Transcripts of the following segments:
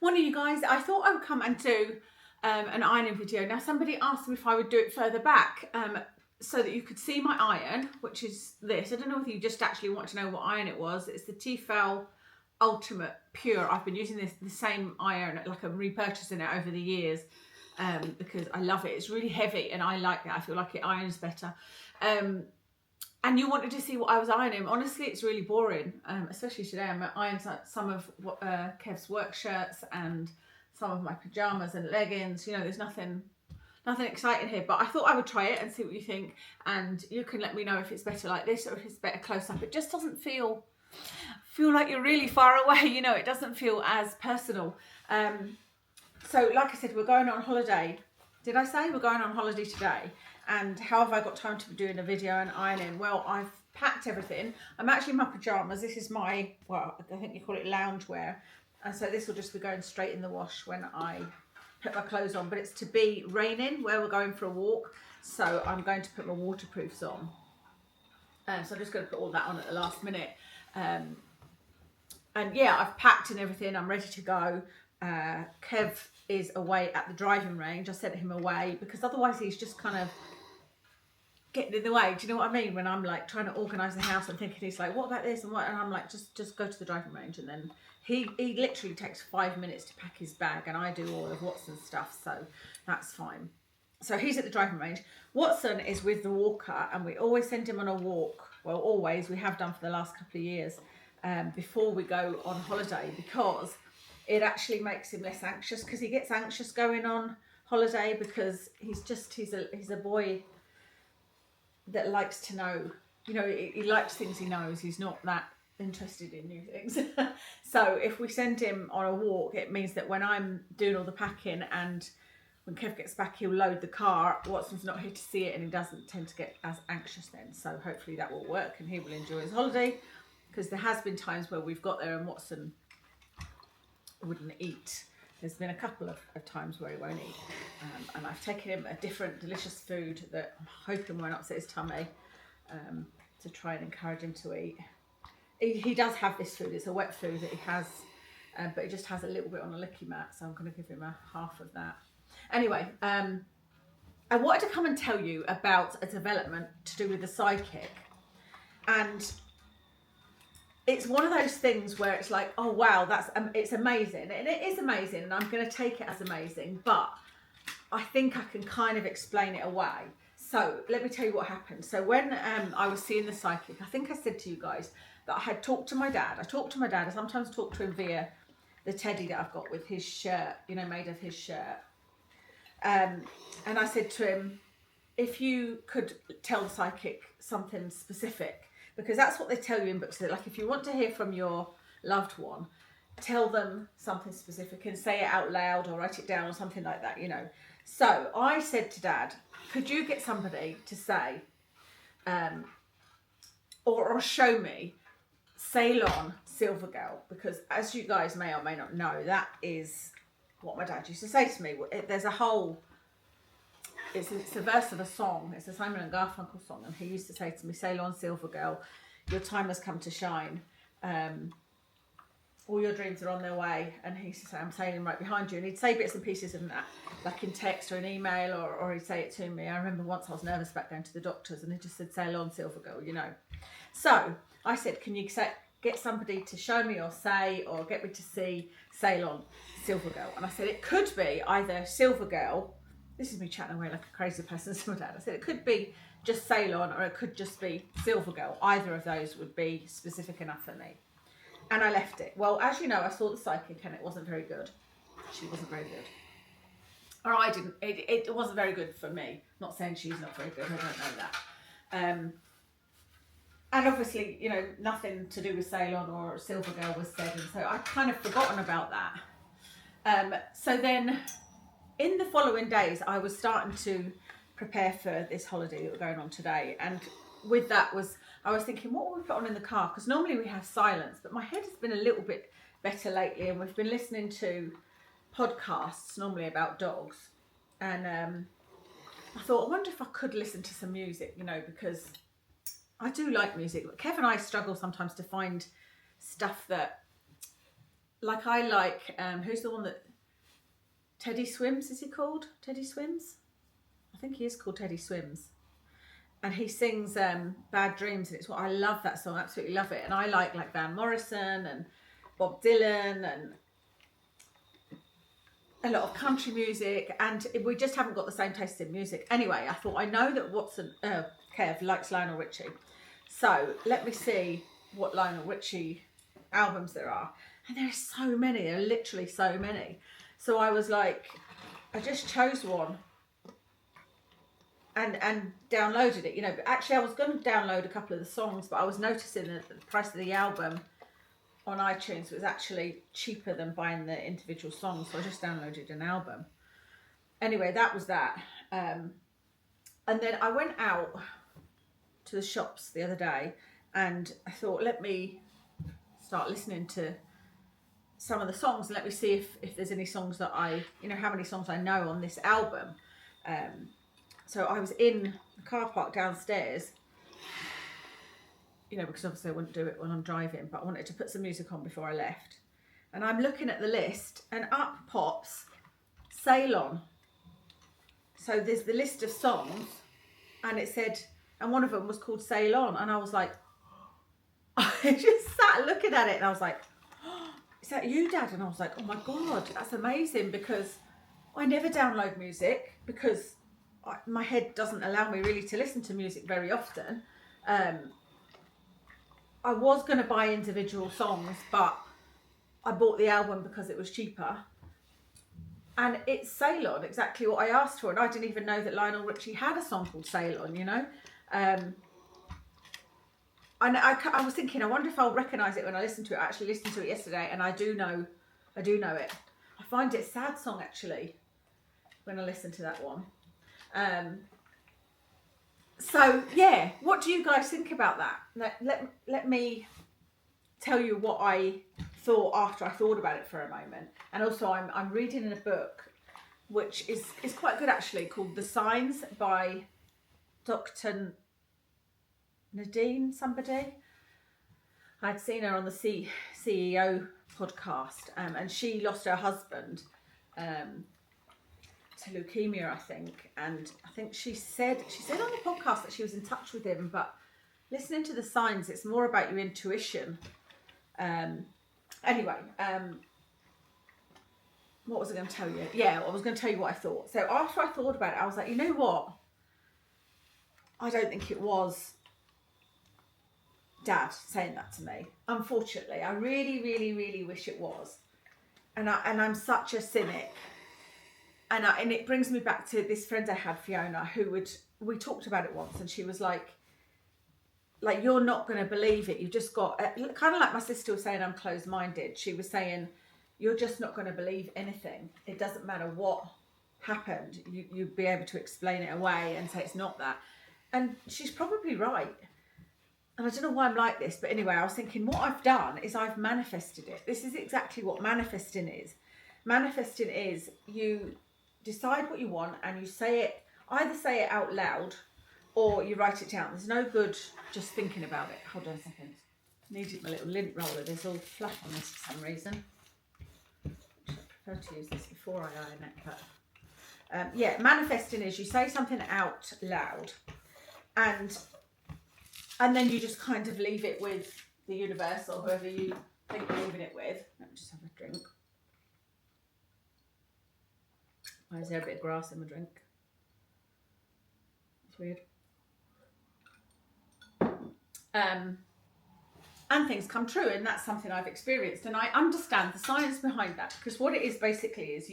Morning, you guys. I thought I would come and do an ironing video. Now, somebody asked me if I would do it further back so that you could see my iron, which is this. I don't know if you just actually want to know what iron it was. It's the Tefal Ultimate Pure. I've been using the same iron, like I'm repurchasing it over the years because I love it. It's really heavy and I like it. I feel like it irons better. And you wanted to see what I was ironing. Honestly, it's really boring, especially today. I'm ironing some of Kev's work shirts and some of my pajamas and leggings. You know, there's nothing exciting here, but I thought I would try it and see what you think. And you can let me know if it's better like this or if it's better close up. It just doesn't feel like you're really far away. You know, it doesn't feel as personal. So like I said, we're going on holiday. Did I say we're going on holiday today? And how have I got time to be doing a video and ironing? Well, I've packed everything. I'm actually in my pajamas. This is my, well, I think you call it loungewear. And so this will just be going straight in the wash when I put my clothes on. But it's to be raining where we're going for a walk. So I'm going to put my waterproofs on. So I'm just going to put all that on at the last minute. And yeah, I've packed and everything. I'm ready to go. Kev is away at the driving range. I sent him away because otherwise he's just kind of getting in the way. Do you know what I mean? When I'm like trying to organise the house and thinking, he's like, what about this and what? And I'm like, just go to the driving range. And then he literally takes 5 minutes to pack his bag and I do all of Watson's stuff. So that's fine. So he's at the driving range. Watson is with the walker and we always send him on a walk. Well, always, we have done for the last couple of years before we go on holiday because it actually makes him less anxious because he gets anxious going on holiday because he's a boy that likes to know, you know, he likes things he knows. He's not that interested in new things. So if we send him on a walk, it means that when I'm doing all the packing and when Kev gets back, he'll load the car. Watson's not here to see it and he doesn't tend to get as anxious then. So hopefully that will work and he will enjoy his holiday because there has been times where we've got there and Watson wouldn't eat. There's been a couple of times where he won't eat and I've taken him a different delicious food that I'm hoping won't upset his tummy to try and encourage him to eat. He does have this food. It's a wet food that he has but he just has a little bit on a licky mat, so I'm going to give him a half of that. Anyway, I wanted to come and tell you about a development to do with the sidekick, and it's one of those things where it's like, oh wow, it's amazing, and it is amazing, and I'm going to take it as amazing, but I think I can kind of explain it away. So let me tell you what happened. So when I was seeing the psychic, I think I said to you guys that I had talked to my dad. I sometimes talk to him via the teddy that I've got with his shirt, you know, made of his shirt. And I said to him, if you could tell the psychic something specific, because that's what they tell you in books. Like if you want to hear from your loved one, tell them something specific and say it out loud or write it down or something like that, you know. So I said to Dad, could you get somebody to say, or show me Ceylon Silver Girl? Because as you guys may or may not know, that is what my dad used to say to me. There's a whole, it's a verse of a song. It's a Simon and Garfunkel song, and he used to say to me, "Ceylon Silver Girl, your time has come to shine. All your dreams are on their way." And he used to say, "I'm sailing right behind you." And he'd say bits and pieces of that, like in text or an email, or he'd say it to me. I remember once I was nervous about going to the doctors, and he just said, "Ceylon Silver Girl," you know. So I said, "Can you get somebody to show me or say or get me to see Ceylon Silver Girl?" And I said it could be either Silver Girl. This is me chatting away like a crazy person to my dad. I said it could be just Ceylon or it could just be Silver Girl. Either of those would be specific enough for me. And I left it. Well, as you know, I saw the psychic and it wasn't very good. She wasn't very good. Or I didn't. It wasn't very good for me. Not saying she's not very good. I don't know that. And obviously, you know, nothing to do with Ceylon or Silver Girl was said. And so I'd kind of forgotten about that. So then in the following days, I was starting to prepare for this holiday that we're going on today. And with that I was thinking, what will we put on in the car? Because normally we have silence, but my head has been a little bit better lately. And we've been listening to podcasts normally about dogs. And I thought, I wonder if I could listen to some music, you know, because I do like music. But Kev and I struggle sometimes to find stuff that like I like, who's the one that, Teddy Swims, is he called? Teddy Swims? I think he is called Teddy Swims. And he sings Bad Dreams, and it's what I love that song, absolutely love it. And I like Van Morrison and Bob Dylan and a lot of country music, and we just haven't got the same taste in music. Anyway, I thought, I know that Kev likes Lionel Richie, so let me see what Lionel Richie albums there are. And there are so many, there are literally so many. So I was like, I just chose one and downloaded it, you know. But actually I was going to download a couple of the songs, but I was noticing that the price of the album on iTunes was actually cheaper than buying the individual songs, so I just downloaded an album. Anyway, that was that. And then I went out to the shops the other day, and I thought, let me start listening to some of the songs and let me see if there's any songs that I, you know, how many songs I know on this album. So I was in the car park downstairs, you know, because obviously I wouldn't do it when I'm driving, but I wanted to put some music on before I left. And I'm looking at the list, and up pops Ceylon. So there's the list of songs, and it said, and one of them was called Ceylon, and I was like, I just sat looking at it, and I was like, oh, is that you, Dad? And I was like, oh my God, that's amazing, because I never download music, because my head doesn't allow me really to listen to music very often. I was going to buy individual songs, but I bought the album because it was cheaper. And it's Ceylon, exactly what I asked for. And I didn't even know that Lionel Richie had a song called Ceylon, you know. And I was thinking, I wonder if I'll recognise it when I listen to it. I actually listened to it yesterday, and I do know it. I find it a sad song, actually, when I listen to that one. So yeah, what do you guys think about that? Let me tell you what I thought after I thought about it for a moment. And also I'm reading in a book which is quite good, actually, called The Signs by Dr. Nadine somebody. I'd seen her on the CEO podcast, and she lost her husband to leukemia, I think, and I think she said on the podcast that she was in touch with him, but listening to The Signs, it's more about your intuition. Anyway, what was I going to tell you? Yeah, I was going to tell you what I thought. So after I thought about it, I was like, you know what? I don't think it was Dad saying that to me. Unfortunately, I really, really, really wish it was. And I'm such a cynic. And it brings me back to this friend I had, Fiona, we talked about it once, and she was like, you're not going to believe it. You've just got, kind of like my sister was saying, I'm closed-minded. She was saying, you're just not going to believe anything. It doesn't matter what happened. You'd be able to explain it away and say it's not that. And she's probably right. And I don't know why I'm like this, but anyway, I was thinking, what I've done is I've manifested it. This is exactly what manifesting is. Manifesting is you decide what you want and you either say it out loud or you write it down. There's no good just thinking about it. Hold on a second. Needed my little lint roller. There's all fluff on this for some reason. I prefer to use this before I iron it, but yeah, manifesting is you say something out loud, and then you just kind of leave it with the universe or whoever you think you're leaving it with. Let me just have a drink. Why is there a bit of grass in my drink? It's weird. And things come true, and that's something I've experienced, and I understand the science behind that, because what it is basically is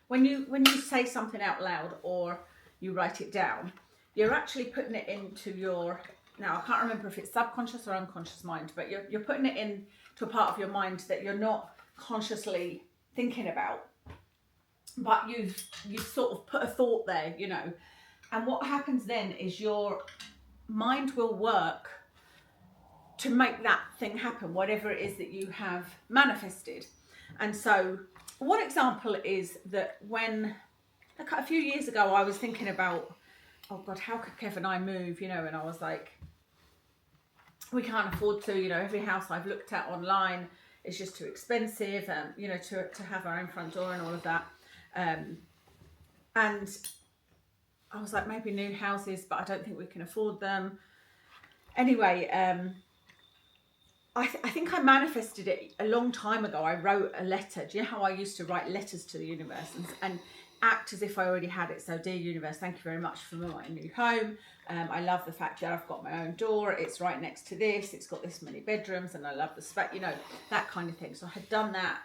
when you say something out loud or you write it down, you're actually putting it into your, now I can't remember if it's subconscious or unconscious mind, but you're putting it into a part of your mind that you're not consciously thinking about, but you've sort of put a thought there, you know. And what happens then is your mind will work to make that thing happen, whatever it is that you have manifested. And so one example is that when a few years ago I was thinking about, oh God, how could Kev and I move, you know, and I was like, we can't afford to, you know, every house I've looked at online it's just too expensive, and you know, to have our own front door and all of that. And I was like, maybe new houses, but I don't think we can afford them. Anyway, I think I manifested it a long time ago. I wrote a letter. Do you know how I used to write letters to the universe and act as if I already had it? So, dear universe, thank you very much for my new home. I love the fact that I've got my own door. It's right next to this. It's got this many bedrooms, and I love the space. You know, that kind of thing. So I had done that,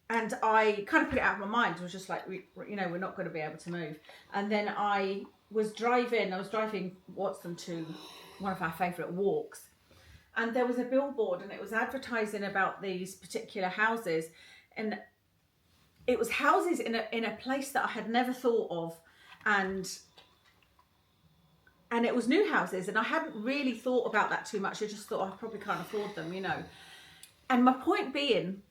and I kind of put it out of my mind. I was just like, you know, we're not going to be able to move. And then I was driving Watson to one of our favourite walks. And there was a billboard, and it was advertising about these particular houses, and it was houses in a place that I had never thought of, and it was new houses, and I hadn't really thought about that too much. I just thought, I probably can't afford them, you know. And my point being,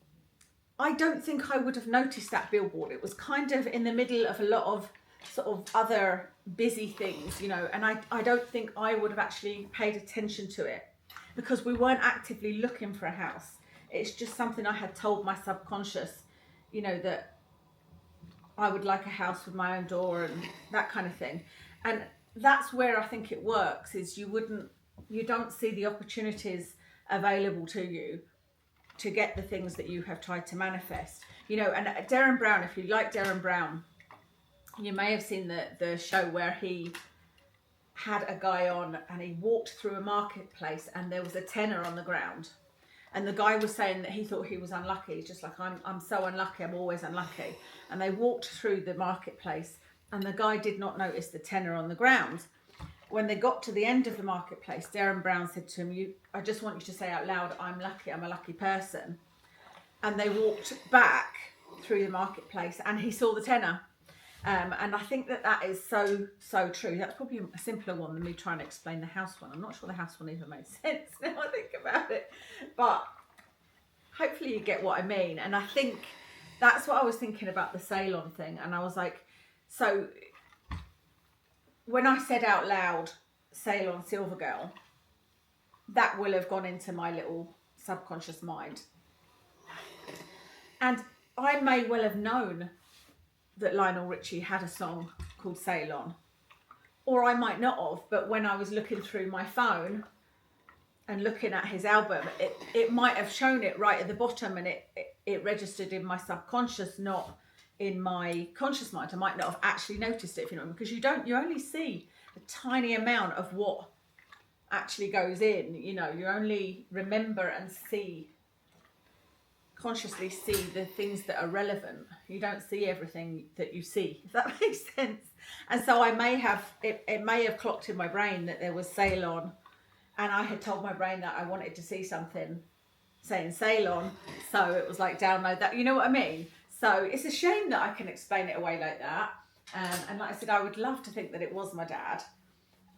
I don't think I would have noticed that billboard. It was kind of in the middle of a lot of sort of other busy things, you know, and I don't think I would have actually paid attention to it, because we weren't actively looking for a house. It's just something I had told my subconscious, you know, that I would like a house with my own door and that kind of thing. And that's where I think it works, is you don't see the opportunities available to you to get the things that you have tried to manifest. You know, and Darren Brown, if you like Darren Brown, you may have seen the show where he had a guy on, and he walked through a marketplace, and there was a tenner on the ground, and the guy was saying that he thought he was unlucky. He's just like, I'm so unlucky, I'm always unlucky. And they walked through the marketplace, and the guy did not notice the tenner on the ground. When they got to the end of the marketplace, Darren Brown said to him, I just want you to say out loud, I'm lucky, I'm a lucky person. And they walked back through the marketplace, and he saw the tenner. And I think that is so true. That's probably a simpler one than me trying to explain the house one. I'm not sure the house one even made sense now I think about it. But hopefully you get what I mean. And I think that's what I was thinking about the Ceylon thing. And I was like, so when I said out loud, Ceylon Silver Girl, that will have gone into my little subconscious mind. And I may well have known that Lionel Richie had a song called Ceylon, or I might not have, but when I was looking through my phone and looking at his album, it might have shown it right at the bottom, and it registered in my subconscious, not in my conscious mind. I might not have actually noticed it, if you know, because you only see a tiny amount of what actually goes in, you know, you only remember and consciously see the things that are relevant. You don't see everything that you see, if that makes sense. And so I may have, it may have clocked in my brain that there was Ceylon, and I had told my brain that I wanted to see something saying Ceylon, so it was like, download that, you know what I mean? So it's a shame that I can explain it away like that. And like I said, I would love to think that it was my dad.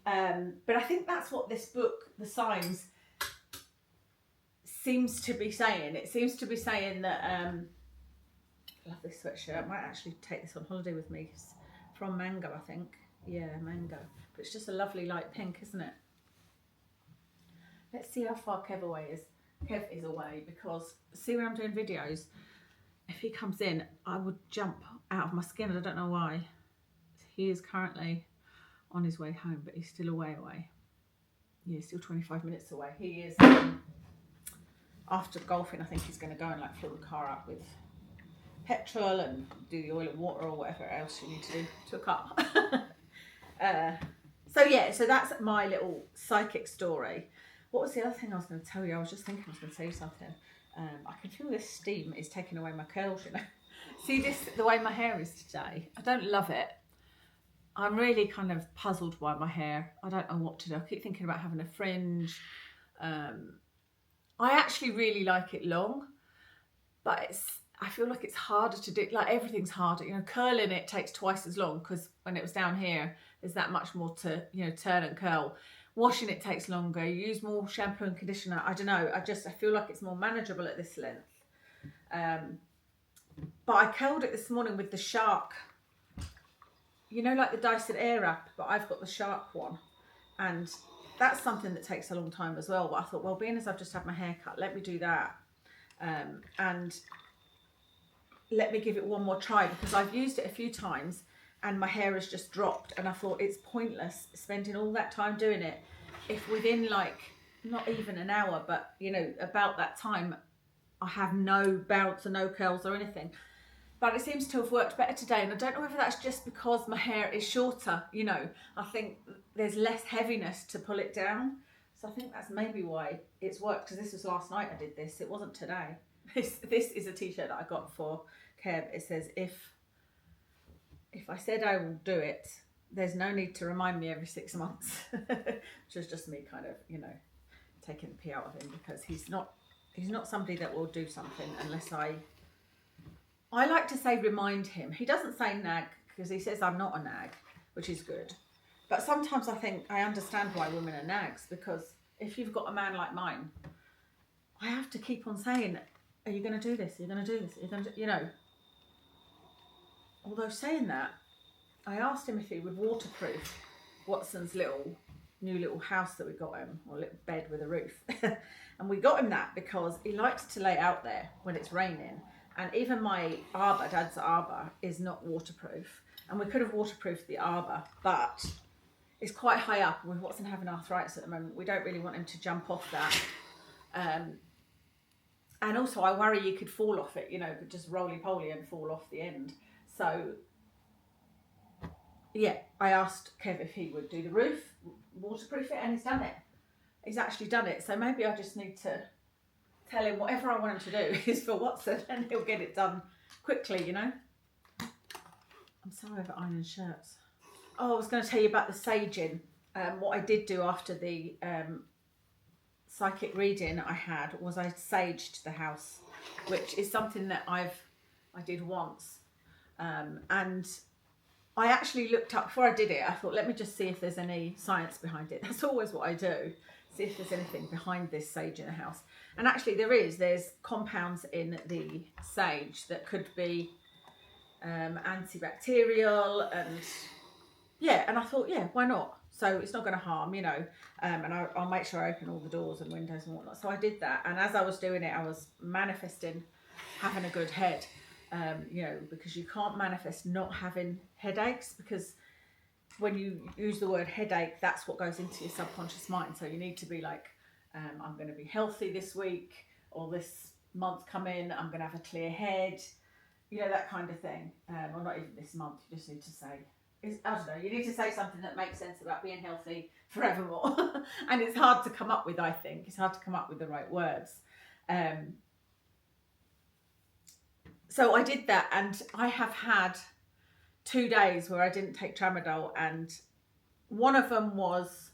But I think that's what this book, The Signs, seems to be saying. It seems to be saying that, I love this sweatshirt. I might actually take this on holiday with me. It's from Mango, I think. Yeah, Mango. But it's just a lovely light pink, isn't it? Let's see how far Kev is away, because see, when I'm doing videos, if he comes in, I would jump out of my skin. I don't know why. He is currently on his way home, but he's still away. Yeah, still 25 minutes away. He is, after golfing, I think he's going to go and like fill the car up with petrol and do the oil and water or whatever else you need to do to a car. So that's my little psychic story. What was the other thing I was going to tell you? I was just thinking I was going to tell you something. I can feel this steam is taking away my curls, you know. See this, the way my hair is today? I don't love it. I'm really kind of puzzled by my hair. I don't know what to do. I keep thinking about having a fringe. I actually really like it long, but I feel like it's harder to do. Like everything's harder, you know. Curling it takes twice as long, because when it was down here, there's that much more to, you know, turn and curl. Washing it takes longer. You use more shampoo and conditioner. I don't know. I feel like it's more manageable at this length. But I curled it this morning with the Shark. You know, like the Dyson Airwrap, but I've got the Shark one. And that's something that takes a long time as well. But I thought, well, being as I've just had my hair cut, let me do that. And let me give it one more try, because I've used it a few times and my hair has just dropped, and I thought it's pointless spending all that time doing it if within like not even an hour, but you know, about that time I have no bounce or no curls or anything. But it seems to have worked better today, and I don't know whether that's just because my hair is shorter, you know. I think there's less heaviness to pull it down, so I think that's maybe why it's worked, because this was last night I did this, it wasn't today. This is a t-shirt that I got for Kev. It says, if I said I will do it, there's no need to remind me every 6 months. Which was just me kind of, you know, taking the pee out of him, because he's not somebody that will do something unless I like to say remind him. He doesn't say nag, because he says I'm not a nag, which is good. But sometimes I think I understand why women are nags, because if you've got a man like mine, I have to keep on saying, are you going to do this? Are you going to do this? Are you going to, you know. Although saying that, I asked him if he would waterproof Watson's new little house that we got him, or little bed with a roof. And we got him that because he likes to lay out there when it's raining. And even my arbor, Dad's arbor, is not waterproof. And we could have waterproofed the arbor, but it's quite high up. With Watson having arthritis at the moment, we don't really want him to jump off that. And also I worry you could fall off it, you know, just roly-poly and fall off the end. So, yeah, I asked Kev if he would do the roof, waterproof it, and he's done it. He's actually done it. So maybe I just need to tell him whatever I want him to do is for Watson, and he'll get it done quickly, you know. I'm sorry about ironing shirts. Oh, I was going to tell you about the saging. What I did do after the psychic reading I had was I saged the house, which is something that I did once. And I actually looked up, before I did it, I thought, let me just see if there's any science behind it. That's always what I do, see if there's anything behind this sage in a house. And actually there's compounds in the sage that could be antibacterial, and yeah, and I thought, yeah, why not? So it's not going to harm, you know, and I'll make sure I open all the doors and windows and whatnot. So I did that, and as I was doing it, I was manifesting having a good head, you know, because you can't manifest not having headaches, because when you use the word headache, that's what goes into your subconscious mind. So you need to be like, I'm going to be healthy this week, or this month coming, I'm going to have a clear head, you know, that kind of thing. Or not even this month, you just need to say, I don't know, you need to say something that makes sense about being healthy forevermore. And it's hard to come up with, I think. It's hard to come up with the right words. So I did that, and I have had 2 days where I didn't take tramadol, and one of them was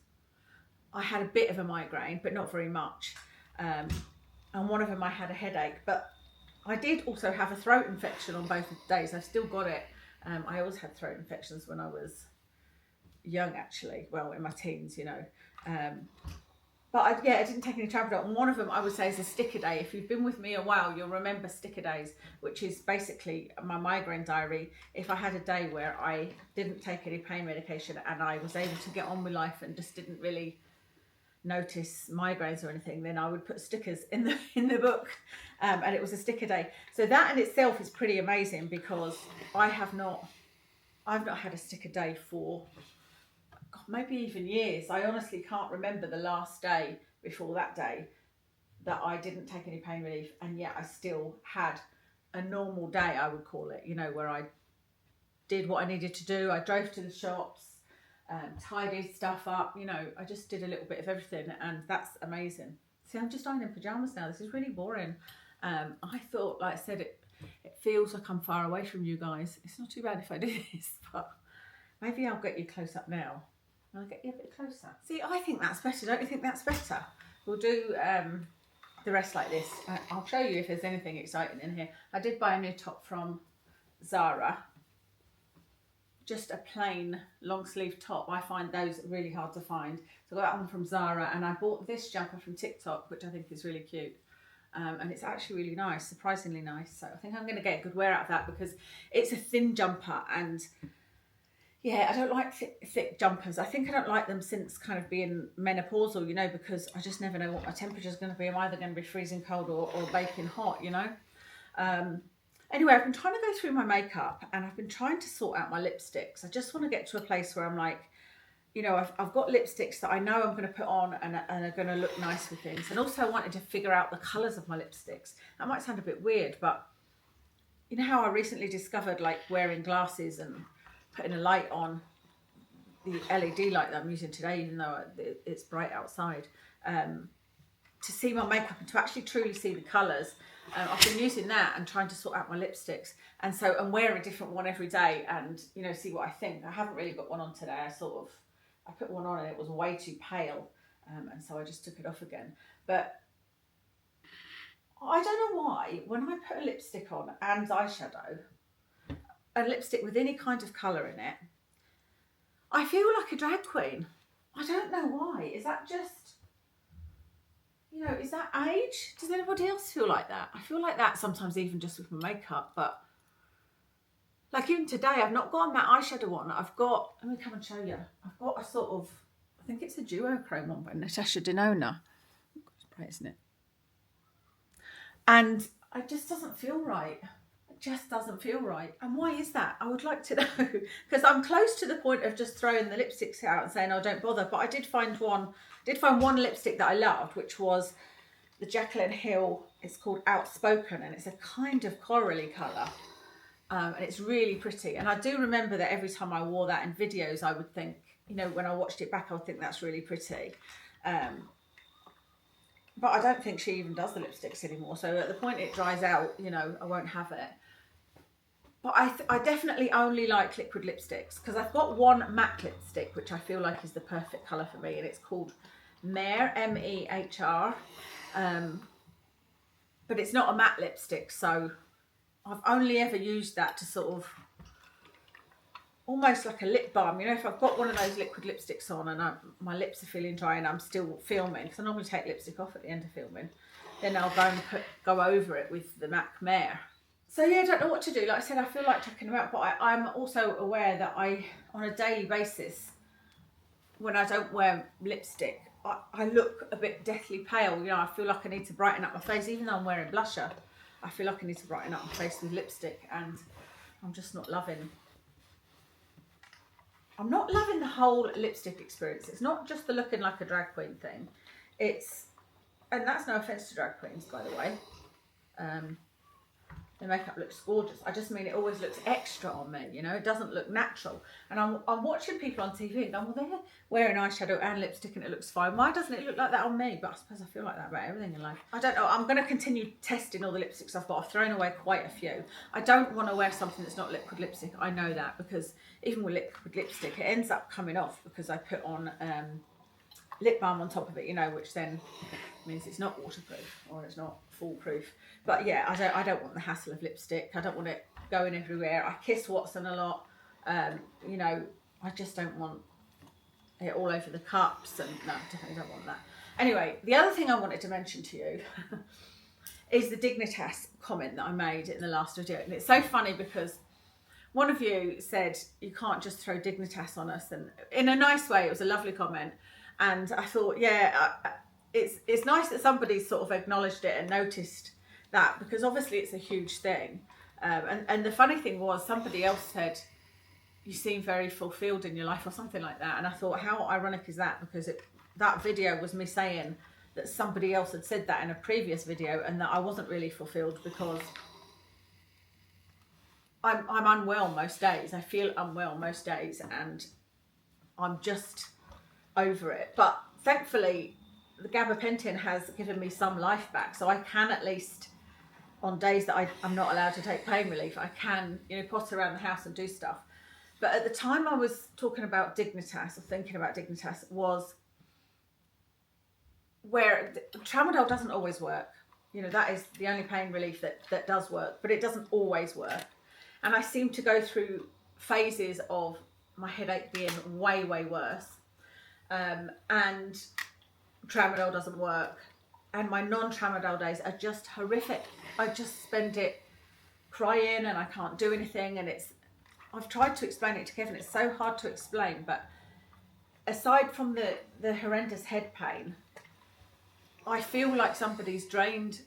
I had a bit of a migraine, but not very much. And one of them I had a headache, but I did also have a throat infection on both days. I've still got it. I always had throat infections when I was young, actually. Well, in my teens, you know. But I didn't take any tramadol. And one of them I would say is a sticker day. If you've been with me a while, you'll remember sticker days, which is basically my migraine diary. If I had a day where I didn't take any pain medication and I was able to get on with life and just didn't really notice migraines or anything, then I would put stickers in the book, and it was a sticker day. So that in itself is pretty amazing, because I've not had a sticker day for maybe even years. I honestly can't remember the last day before that day that I didn't take any pain relief, and yet I still had a normal day, I would call it, you know, where I did what I needed to do. I drove to the shops, tidied stuff up, you know, I just did a little bit of everything, and that's amazing. See, I'm just ironing pajamas now. This is really boring. I thought, like I said, it feels like I'm far away from you guys. It's not too bad if I do this, but maybe I'll get you close up now. I'll get you a bit closer. See, I think that's better. Don't you think that's better? We'll do the rest like this. I'll show you if there's anything exciting in here. I did buy a new top from Zara. Just a plain long sleeve top. I find those really hard to find. So I got that one from Zara, and I bought this jumper from TikTok, which I think is really cute. And it's actually really nice, surprisingly nice. So I think I'm going to get good wear out of that, because it's a thin jumper, and Yeah, I don't like thick jumpers. I think I don't like them since kind of being menopausal, you know, because I just never know what my temperature is going to be. I'm either going to be freezing cold or baking hot, you know. Anyway, I've been trying to go through my makeup and I've been trying to sort out my lipsticks. I just want to get to a place where I'm like, you know, I've got lipsticks that I know I'm going to put on and are going to look nice with things. And also I wanted to figure out the colours of my lipsticks. That might sound a bit weird, but you know how I recently discovered like wearing glasses and putting a light on, the LED light that I'm using today, even though it's bright outside, to see my makeup and to actually truly see the colours. I've been using that and trying to sort out my lipsticks, and wear a different one every day, and you know, see what I think. I haven't really got one on today. I put one on and it was way too pale, and so I just took it off again. But I don't know why when I put a lipstick on and eyeshadow, a lipstick with any kind of colour in it, I feel like a drag queen. I don't know why. Is that just, you know, is that age? Does anybody else feel like that? I feel like that sometimes even just with my makeup, but like even today I've not got that eyeshadow on. I've got, let me come and show you. I've got a sort of, I think it's a duochrome one by Natasha Denona. It's bright, isn't it? And it just doesn't feel right. It just doesn't feel right. And why is that? I would like to know, because I'm close to the point of just throwing the lipsticks out and saying, oh, don't bother. But I did find one lipstick that I loved, which was the Jaclyn Hill. It's called Outspoken, and it's a kind of corally colour. And it's really pretty. And I do remember that every time I wore that in videos, I would think, you know, when I watched it back, I would think that's really pretty. But I don't think she even does the lipsticks anymore. So at the point it dries out, you know, I won't have it. But I definitely only like liquid lipsticks, because I've got one matte lipstick, which I feel like is the perfect colour for me. And it's called Mehr, M-E-H-R. But it's not a matte lipstick, so I've only ever used that to sort of, almost like a lip balm. You know, if I've got one of those liquid lipsticks on and my lips are feeling dry and I'm still filming, because I normally take lipstick off at the end of filming, then I'll go over it with the MAC Mehr. So yeah, I don't know what to do. Like I said, I feel like checking them out, but I'm also aware that on a daily basis, when I don't wear lipstick, I look a bit deathly pale. You know, I feel like I need to brighten up my face, even though I'm wearing blusher. I feel like I need to brighten up my face with lipstick, and I'm just not loving. I'm not loving the whole lipstick experience. It's not just the looking like a drag queen thing. And that's no offence to drag queens, by the way. The makeup looks gorgeous. I just mean it always looks extra on me, you know, it doesn't look natural. And I'm watching people on TV and going, well, they're wearing eyeshadow and lipstick and it looks fine. Why doesn't it look like that on me? But I suppose I feel like that about everything in life. I don't know. I'm going to continue testing all the lipsticks I've got. I've thrown away quite a few. I don't want to wear something that's not liquid lipstick. I know that, because even with liquid lipstick, it ends up coming off because I put on lip balm on top of it, you know, which then means it's not waterproof or it's not foolproof. But yeah, I don't want the hassle of lipstick. I don't want it going everywhere. I kiss Watson a lot. You know, I just don't want it all over the cups, and no, definitely don't want that. Anyway, the other thing I wanted to mention to you is the Dignitas comment that I made in the last video. And it's so funny because one of you said, you can't just throw Dignitas on us, and in a nice way. It was a lovely comment. And I thought, yeah, it's nice that somebody's sort of acknowledged it and noticed that, because obviously it's a huge thing. And the funny thing was, somebody else said, you seem very fulfilled in your life or something like that. And I thought, how ironic is that? Because that video was me saying that somebody else had said that in a previous video, and that I wasn't really fulfilled because I'm unwell most days. I feel unwell most days, and I'm just over it. But thankfully, the gabapentin has given me some life back, so I can, at least on days that I'm not allowed to take pain relief, I can, you know, potter around the house and do stuff. But at the time I was talking about Dignitas, or thinking about Dignitas, was where tramadol doesn't always work. You know, that is the only pain relief that does work, but it doesn't always work. And I seem to go through phases of my headache being way, way worse. And tramadol doesn't work. And my non-tramadol days are just horrific. I just spend it crying and I can't do anything, and I've tried to explain it to Kevin. It's so hard to explain, but aside from the horrendous head pain, I feel like somebody's drained.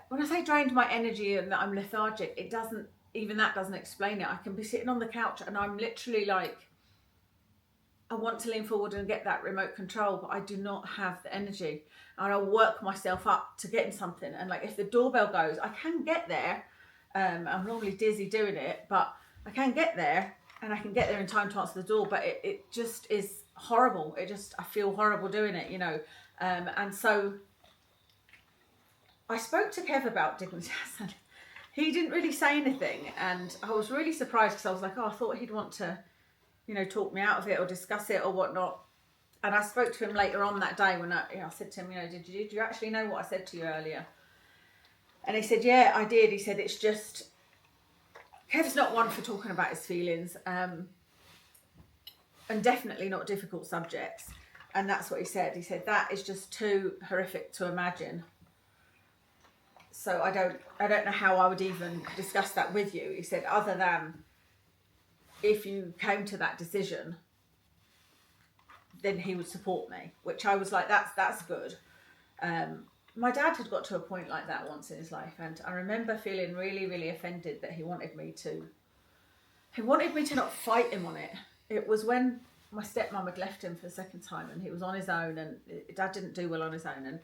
When I say drained my energy and that I'm lethargic, it doesn't, even that doesn't explain it. I can be sitting on the couch and I'm literally like, I want to lean forward and get that remote control, but I do not have the energy. And I'll work myself up to getting something. And like, if the doorbell goes, I can get there. I'm normally dizzy doing it, but I can get there, and I can get there in time to answer the door. But it just is horrible. I feel horrible doing it, you know. And so I spoke to Kev about Dignitas, and he didn't really say anything. And I was really surprised, because I was like, oh, I thought he'd want to, you know, talk me out of it or discuss it or whatnot. And I spoke to him later on that day when I said to him, you know, did you actually know what I said to you earlier? And he said, yeah, I did. He said, it's just, Kev's not one for talking about his feelings, and definitely not difficult subjects. And that's what he said. He said, that is just too horrific to imagine. So I don't know how I would even discuss that with you. He said, other than if you came to that decision, then he would support me, which I was like, that's good. My dad had got to a point like that once in his life, and I remember feeling really, really offended that he wanted me to not fight him on it. It was when my stepmom had left him for the second time, and he was on his own, and Dad didn't do well on his own, and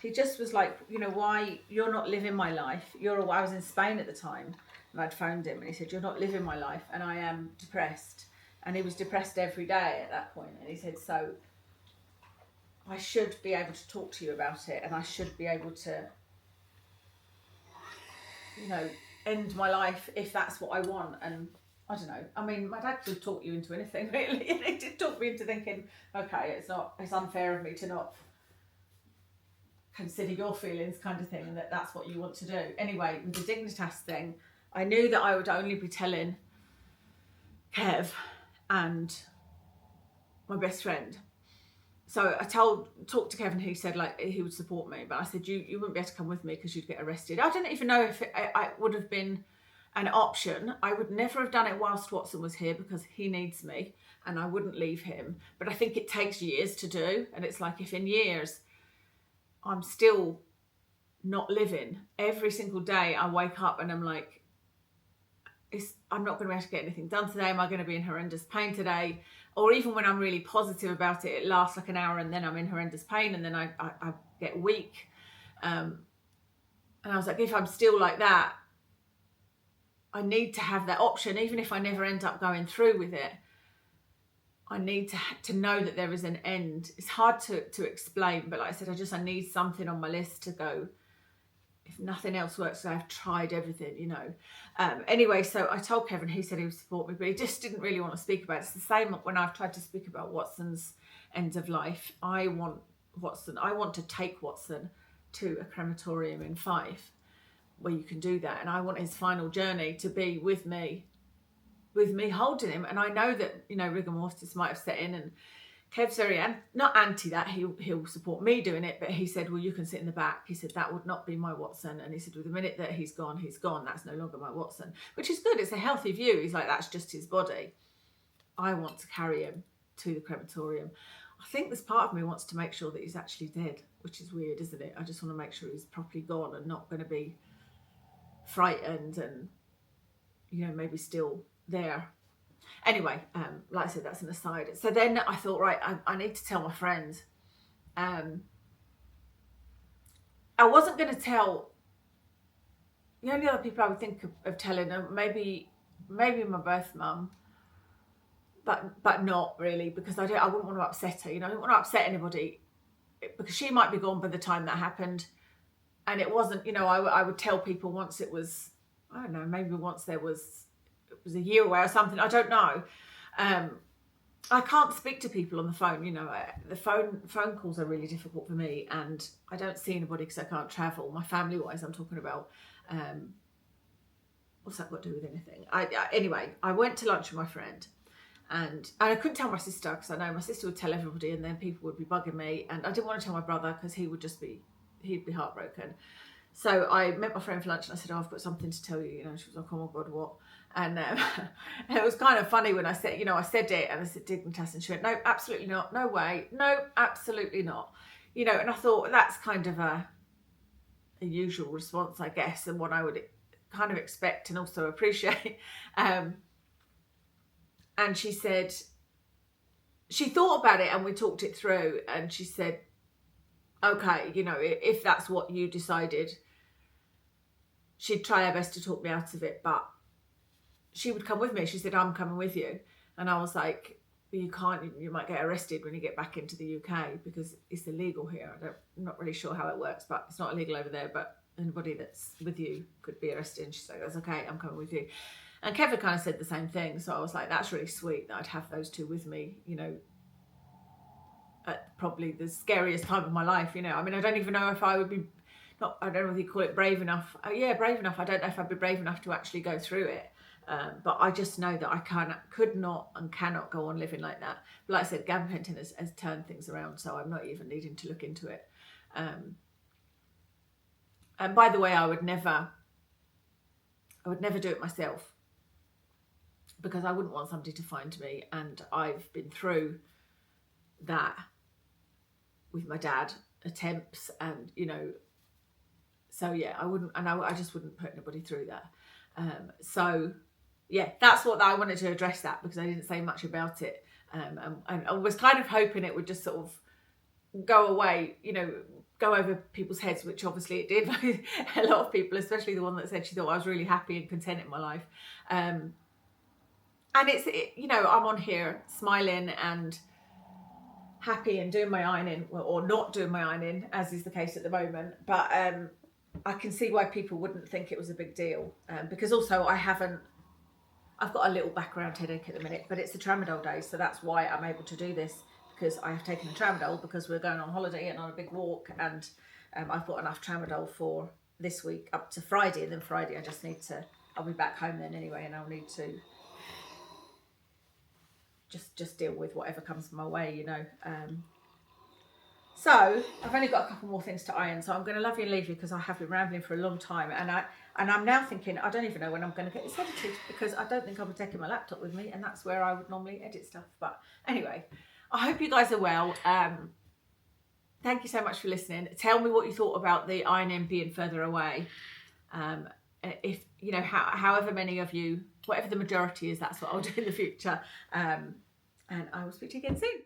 he just was like, you know, why you're not living my life? I was in Spain at the time, and I'd phoned him, and he said, you're not living my life, and I am depressed. And he was depressed every day at that point, and he said, so I should be able to talk to you about it, and I should be able to, you know, end my life if that's what I want. And I don't know. I mean, my dad could talk you into anything, really. And he did talk me into thinking, okay, it's unfair of me to not consider your feelings, kind of thing, and that's what you want to do. Anyway, with the Dignitas thing, I knew that I would only be telling Kev and my best friend. So I talked to Kevin, who said like he would support me, but I said you wouldn't be able to come with me because you'd get arrested. I didn't even know if I would have been an option. I would never have done it whilst Watson was here because he needs me and I wouldn't leave him. But I think it takes years to do, and it's like if in years I'm still not living, every single day I wake up and I'm like, I'm not going to be able to get anything done today. Am I going to be in horrendous pain today? Or even when I'm really positive about it, it lasts like an hour and then I'm in horrendous pain and then I get weak. And I was like, if I'm still like that, I need to have that option. Even if I never end up going through with it, I need to know that there is an end. It's hard to explain, but like I said, I need something on my list to go, if nothing else works, I've tried everything, you know. Anyway, so I told Kevin, he said he would support me, but he just didn't really want to speak about it. It's the same when I've tried to speak about Watson's end of life. I want to take Watson to a crematorium in Fife where you can do that. And I want his final journey to be with me holding him. And I know that, you know, rigor mortis might have set in, and Kev's very not anti that. He'll support me doing it, but he said, well, you can sit in the back. He said, that would not be my Watson. And he said, well, the minute that he's gone. That's no longer my Watson, which is good. It's a healthy view. He's like, that's just his body. I want to carry him to the crematorium. I think this part of me wants to make sure that he's actually dead, which is weird, isn't it? I just want to make sure he's properly gone and not going to be frightened and, you know, maybe still there. Anyway, like I said, that's an aside. So then I thought, right, I need to tell my friends. I wasn't going to tell, the only other people I would think of telling are maybe my birth mum, but not really, because I wouldn't want to upset her. You know, I don't want to upset anybody because she might be gone by the time that happened. And it wasn't, you know, I would tell people once it was, I don't know, maybe once it was a year away or something. I don't know. I can't speak to people on the phone. You know, the phone calls are really difficult for me, and I don't see anybody because I can't travel. My family wise, I'm talking about. What's that got to do with anything? Anyway, I went to lunch with my friend, and I couldn't tell my sister because I know my sister would tell everybody, and then people would be bugging me, and I didn't want to tell my brother because he'd be heartbroken. So I met my friend for lunch and I said, oh, I've got something to tell you. You know, she was like, oh my God, what? And it was kind of funny when I said, you know, I said it and I said Dignitas, and she went, no, absolutely not. No way. No, absolutely not. You know, and I thought that's kind of a usual response, I guess, and what I would kind of expect and also appreciate. And she said, she thought about it and we talked it through, and she said, okay, you know, if that's what you decided, she'd try her best to talk me out of it, but she would come with me. She said, I'm coming with you. And I was like, you can't, you might get arrested when you get back into the UK because it's illegal here. I'm not really sure how it works, but it's not illegal over there, but anybody that's with you could be arrested. And she's like, that's okay, I'm coming with you. And Kevin kind of said the same thing. So I was like, that's really sweet that I'd have those two with me, you know, at probably the scariest time of my life, you know. I mean, I don't even know if I would be, not, I don't know if you call it brave enough. Oh yeah, brave enough. I don't know if I'd be brave enough to actually go through it. But I just know that I could not and cannot go on living like that. But like I said, gabapentin has turned things around, so I'm not even needing to look into it. And by the way, I would never do it myself because I wouldn't want somebody to find me. And I've been through that with my dad, attempts, and you know, so yeah, I wouldn't, and I just wouldn't put anybody through that. So yeah, that's what I wanted to address, that because I didn't say much about it. And I was kind of hoping it would just sort of go away, you know, go over people's heads, which obviously it did. A lot of people, especially the one that said she thought I was really happy and content in my life. And you know, I'm on here smiling and happy and doing my ironing, or not doing my ironing, as is the case at the moment. But I can see why people wouldn't think it was a big deal, because also I've got a little background headache at the minute, but it's the tramadol day, so that's why I'm able to do this, because I have taken a tramadol because we're going on holiday and on a big walk, and I've got enough tramadol for this week up to Friday, and then Friday I'll be back home then anyway, and I'll need to just deal with whatever comes my way, you know. So I've only got a couple more things to iron, so I'm going to love you and leave you because I have been rambling for a long time, and I'm now thinking I don't even know when I'm going to get this edited, because I don't think I'll be taking my laptop with me, and that's where I would normally edit stuff. But anyway, I hope you guys are well. Thank you so much for listening. Tell me what you thought about the ironing being further away. If you know, however many of you, whatever the majority is, that's what I'll do in the future. And I will speak to you again soon.